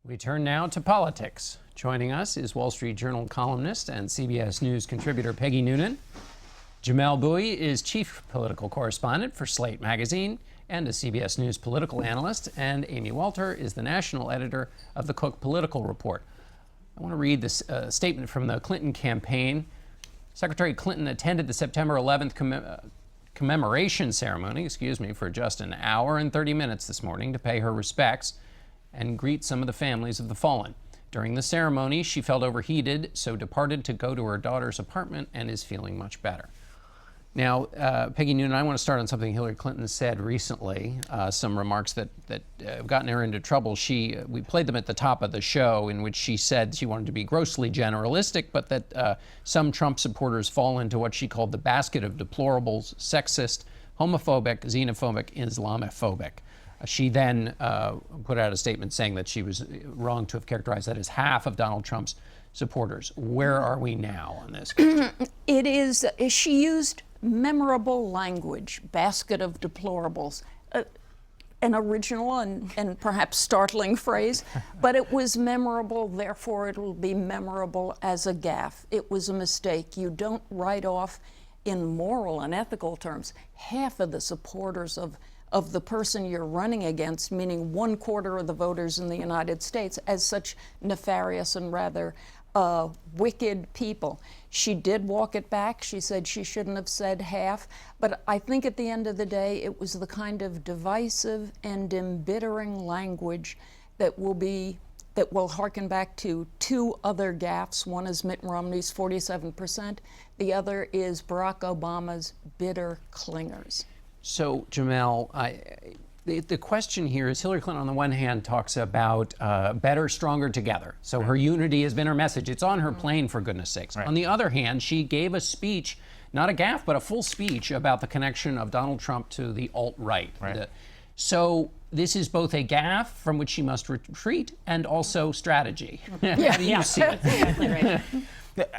We turn now to politics. Joining us is Wall Street Journal columnist and CBS News contributor Peggy Noonan. Jamelle Bouie is chief political correspondent for Slate magazine and a CBS News political analyst. And Amy Walter is the national editor of the Cook Political Report. I want to read this statement from the Clinton campaign. Secretary Clinton attended the September 11th commemoration ceremony, for just an hour and 30 minutes this morning to pay her respects and greet some of the families of the fallen. During the ceremony, she felt overheated, so departed to go to her daughter's apartment and is feeling much better. Now, Peggy Noonan, I want to start on something Hillary Clinton said recently, some remarks that have gotten her into trouble. We played them at the top of the show, in which she said she wanted to be grossly generalistic, but that some Trump supporters fall into what she called the basket of deplorables: sexist, homophobic, xenophobic, Islamophobic. She then put out a statement saying that she was wrong to have characterized that as half of Donald Trump's supporters. Where are we now on this? It is, she used memorable language, basket of deplorables, an original and perhaps startling phrase, but it was memorable, therefore it will be memorable as a gaffe. It was a mistake. You don't write off in moral and ethical terms half of the supporters of the person you're running against, meaning 1/4 of the voters in the United States, as such nefarious and rather wicked people. She did walk it back. She said she shouldn't have said half, but I think at the end of the day, it was the kind of divisive and embittering language that will harken back to two other gaffes. One is Mitt Romney's 47%. The other is Barack Obama's bitter clingers. So, Jamelle, the question here is Hillary Clinton, on the one hand, talks about better, stronger together. So her unity has been her message. It's on her plane, for goodness sakes. Right. On the other hand, she gave a speech, not a gaffe, but a full speech about the connection of Donald Trump to the alt-right. Right. So this is both a gaffe from which she must retreat and also strategy. How do you see it? Exactly right.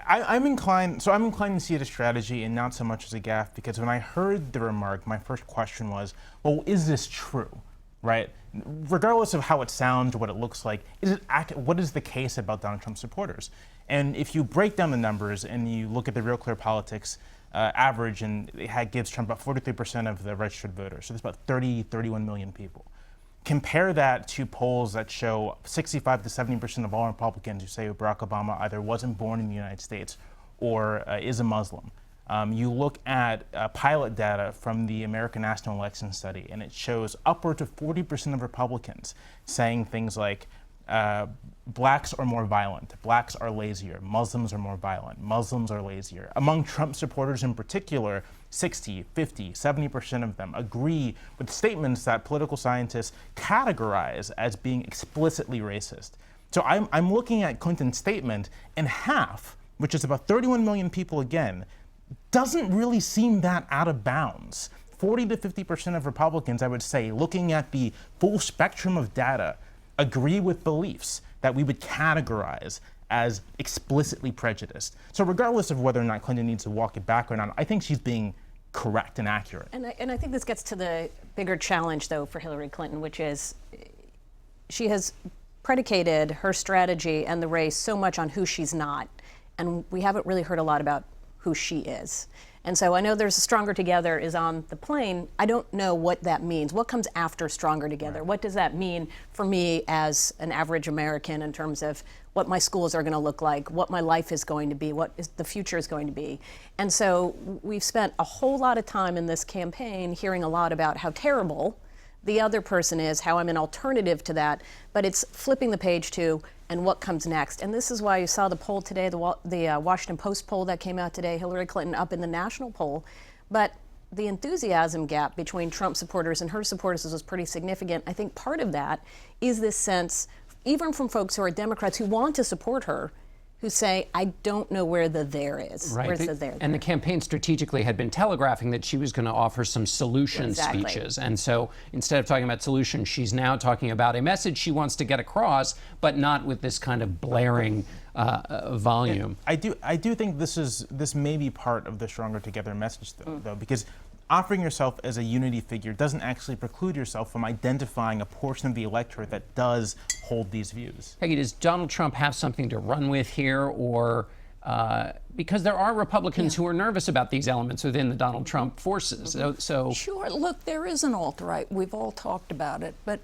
I'm inclined to see it as strategy and not so much as a gaffe, because when I heard the remark, my first question was, well, is this true, right? Regardless of how it sounds or what it looks like, what is the case about Donald Trump supporters? And if you break down the numbers and you look at the Real Clear Politics average, and it gives Trump about 43% of the registered voters, so there's about 31 million people. Compare that to polls that show 65 to 70% of all Republicans who say Barack Obama either wasn't born in the United States or is a Muslim. You look at pilot data from the American National Election Study, and it shows upwards of 40% of Republicans saying things like, blacks are more violent, blacks are lazier, Muslims are more violent, Muslims are lazier. Among Trump supporters in particular, 60, 50, 70% of them agree with statements that political scientists categorize as being explicitly racist. So I'm looking at Clinton's statement, and half, which is about 31 million people again, doesn't really seem that out of bounds. 40 to 50% of Republicans, I would say, looking at the full spectrum of data, agree with beliefs that we would categorize as explicitly prejudiced. So regardless of whether or not Clinton needs to walk it back or not, I think she's being correct and accurate. And I think this gets to the bigger challenge, though, for Hillary Clinton, which is she has predicated her strategy and the race so much on who she's not, and we haven't really heard a lot about who she is. And so I know there's a Stronger Together is on the plane. I don't know what that means. What comes after Stronger Together? Right. What does that mean for me as an average American in terms of what my schools are going to look like, what my life is going to be, what the future is going to be? And so we've spent a whole lot of time in this campaign hearing a lot about how terrible the other person is, how I'm an alternative to that, but it's flipping the page to, and what comes next. And this is why you saw the poll today, the Washington Post poll that came out today, Hillary Clinton up in the national poll, but the enthusiasm gap between Trump supporters and her supporters was pretty significant. I think part of that is this sense, even from folks who are Democrats who want to support her, who say, I don't know where the there is. Right. Where's the there? And the campaign strategically had been telegraphing that she was going to offer some solution speeches. And so instead of talking about solutions, she's now talking about a message she wants to get across, but not with this kind of blaring volume. I do think this may be part of the Stronger Together message, though, because offering yourself as a unity figure doesn't actually preclude yourself from identifying a portion of the electorate that does hold these views. Peggy, does Donald Trump have something to run with here, or because there are Republicans who are nervous about these elements within the Donald Trump forces? So Sure, look, there is an alt-right. We've all talked about it. But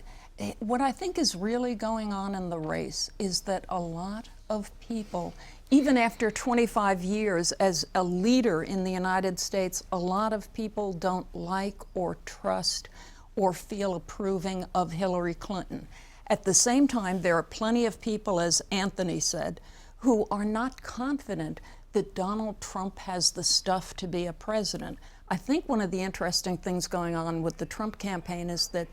what I think is really going on in the race is that a lot of people, even after 25 years as a leader in the United States, a lot of people don't like or trust or feel approving of Hillary Clinton. At the same time, there are plenty of people, as Anthony said, who are not confident that Donald Trump has the stuff to be a president. I think one of the interesting things going on with the Trump campaign is that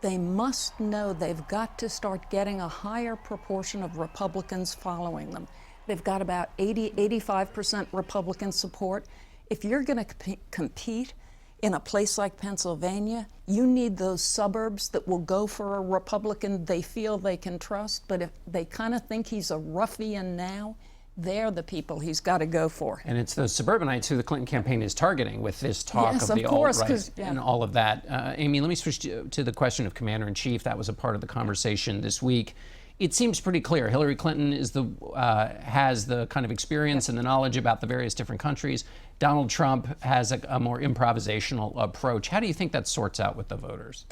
they must know they've got to start getting a higher proportion of Republicans following them. They've got about 85% Republican support. If you're going to compete in a place like Pennsylvania, you need those suburbs that will go for a Republican they feel they can trust. But if they kind of think he's a ruffian now, they're the people he's got to go for. And it's those suburbanites who the Clinton campaign is targeting with this talk Yes, of the of course, alt-right yeah. and all of that. Amy, let me switch to the question of commander-in-chief. That was a part of the conversation this week. It seems pretty clear. Hillary Clinton is has the kind of experience and the knowledge about the various different countries. Donald Trump has a more improvisational approach. How do you think that sorts out with the voters?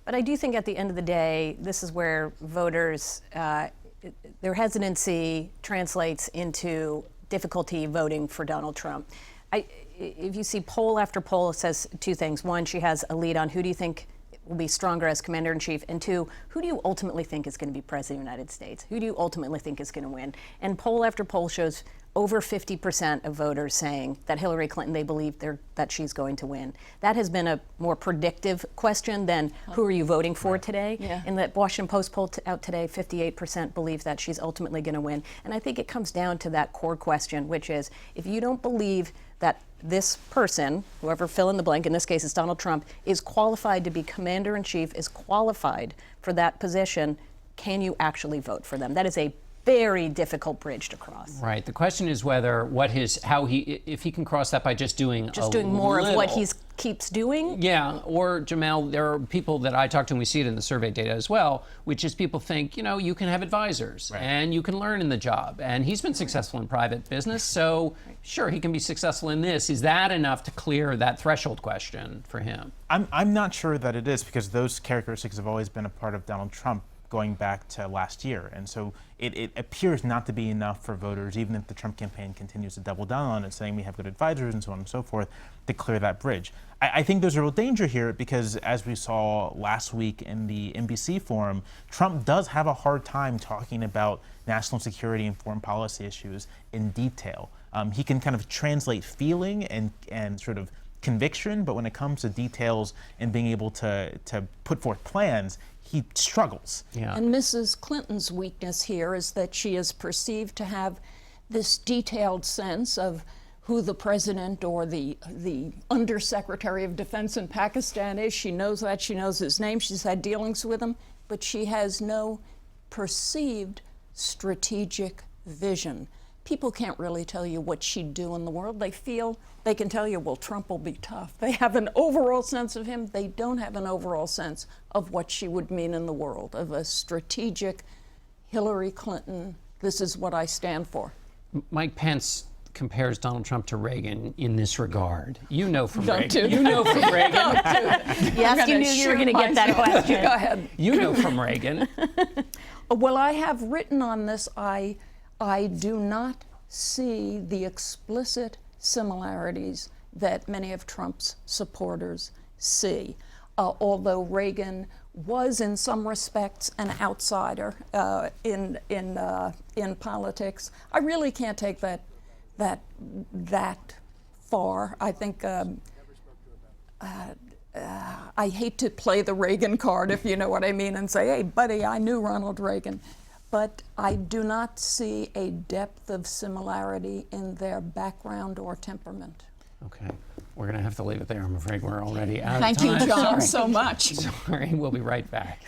But I do think at the end of the day, this is where voters, their hesitancy translates into difficulty voting for Donald Trump. If you see poll after poll, it says two things. One, she has a lead on who do you think will be stronger as commander-in-chief, and two, who do you ultimately think is going to be president of the United States? Who do you ultimately think is going to win? And poll after poll shows over 50% of voters saying that Hillary Clinton, they believe that she's going to win. That has been a more predictive question than who are you voting for today? Yeah. In the Washington Post poll out today, 58% believe that she's ultimately going to win. And I think it comes down to that core question, which is if you don't believe that this person, whoever fill in the blank, in this case it's Donald Trump, is qualified to be commander-in-chief, is qualified for that position, can you actually vote for them? That is a very difficult bridge to cross. Right. The question is whether if he can cross that by just doing more of what little. he keeps doing. Yeah, or Jamelle, there are people that I talk to, and we see it in the survey data as well, which is people think, you can have advisors and you can learn in the job. And he's been successful in private business, so sure, he can be successful in this. Is that enough to clear that threshold question for him? I'm not sure that it is, because those characteristics have always been a part of Donald Trump going back to last year. And so it appears not to be enough for voters, even if the Trump campaign continues to double down on it, saying we have good advisors and so on and so forth, to clear that bridge. I think there's a real danger here because, as we saw last week in the NBC forum, Trump does have a hard time talking about national security and foreign policy issues in detail. He can kind of translate feeling and sort of conviction, but when it comes to details and being able to put forth plans, he struggles. Yeah. And Mrs. Clinton's weakness here is that she is perceived to have this detailed sense of who the president or the undersecretary of defense in Pakistan is. She knows that. She knows his name. She's had dealings with him. But she has no perceived strategic vision. People can't really tell you what she'd do in the world. They feel they can tell you, well, Trump will be tough. They have an overall sense of him. They don't have an overall sense of what she would mean in the world, of a strategic Hillary Clinton, this is what I stand for. Mike Pence compares Donald Trump to Reagan in this regard. You know from Don't Reagan. do You know from Reagan. Yes, you knew you were going to get that question. Go ahead. You know from Reagan. Well, I have written on this. I do not see the explicit similarities that many of Trump's supporters see. Although Reagan was, in some respects, an outsider in politics, I really can't take that far. I think I hate to play the Reagan card, if you know what I mean, and say, "Hey, buddy, I knew Ronald Reagan." But I do not see a depth of similarity in their background or temperament. Okay, we're going to have to leave it there. I'm afraid we're already out of Thank time. you, John, Sorry. so much. Sorry, we'll be right back.